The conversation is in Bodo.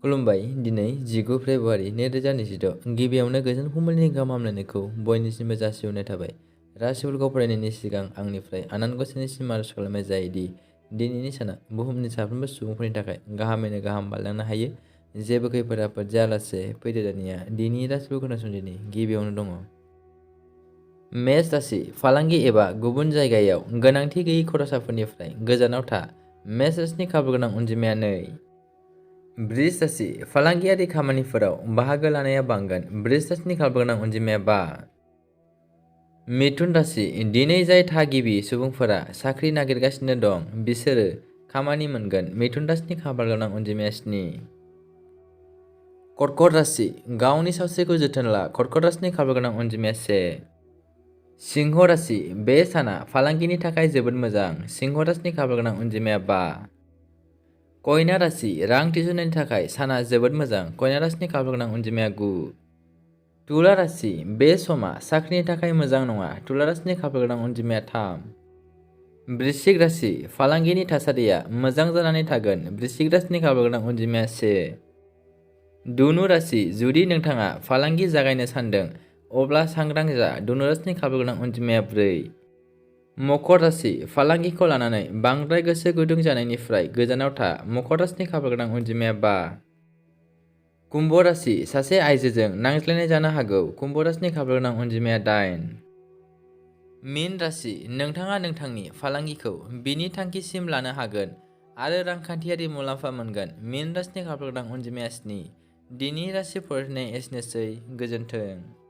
खुलुमबाय। दिनै 19 फेब्रुआरि 2026 गिबियावनो गोजोन फुंबिलिनि गाहाम हामलायनायखौ बयनिसिमबो जासिहरनाय थाबाय। राशिफोरखौ फरायनायनि सिगां आंनिफ्राय आनान गसाइनिसिम आरज खालामनाय जायोदि दिनैनि साना बुहुमनि साफ्रोमबो सुबुंफोरनि थाखाय गाहामैनो गाहाम बारलांनो हायो। जेबो खैफोद आफोद जायालासे फैदो दानिया दिनैनि राशिफोरखौ खोनासंदिनि गिबियावनो दङ मेष राशि फालांगि एबा गुबुन जायगायाव गोनांथि गैयै खरसाफोरनिफ्राय गोजानाव था। मेष राशिनि खाबुगोनां अनजिमाया 2। बृष राशि फालांगियारि खामानिफोराव बाहागो लानाया बांगोन। बृष राशिनि खाबुगोनां अनजिमाया 5। मिथुन राशि दिनै जाय थागिबि सुबुंफोरा साख्रि नागिरगासिनो दं बिसोरो खामानि मोनगोन। मिथुन राशिनि खाफालगोनां अनजिमाया 7। कर्कट राशि गावनि सावस्रिखौ जोथोन ला। कर्कट राशिनि खाफालगोनां अनजिमाया 1। सिंह राशि बे साना फालांगिनि थाखाय जोबोद मोजां। सिंह राशिनि खाफालगोनां अनजिमाया 5। कन्या राशि रां थिसननायनि थाखाय साना जोबोद मोजां। कन्या राशिनि खाफालगोनां अनजिमाया 9। तुला राशि बे समा साख्रिनि थाखाय मोजां नङा। तुला राशिनि खाफालगोनां अनजिमाया 3। वृश्चिक राशि फालांगिनि थासारिया मोजां जानानै थागोन। वृश्चिक राशिनि खाफालगोनां अनजिमाया 1। धनु राशि जुदि नोंथाङा फालांगि जागायनो सानदों अब्ला सांग्रां जा। धनु राशिनि खाफालगोनां अनजिमाया 4। मकर राशि फालांगिखौ लानानै बांद्राय गोसो गुदुं जानायनिफ्राय गोजानाव था। मकर राशिनि खाफालगोनां अनजिमाया 5। कुम्भ राशि सासे आइजोजों नांज्लायनाय जानो हागौ। कुम्भ राशिनि खाफालगोनां अनजिमाया 8। मीन राशि नोंथाङा नोंथांनि फालांगिखौ बिनि थांखिसिम लानो हागोन आरो रांखान्थियारि मुलाम्फा मोनगोन। मीन राशिनि खाफालगोनां अनजिमाया 7। दिनै राशि फरायनाय एसेनोसै। गोजोन्थों।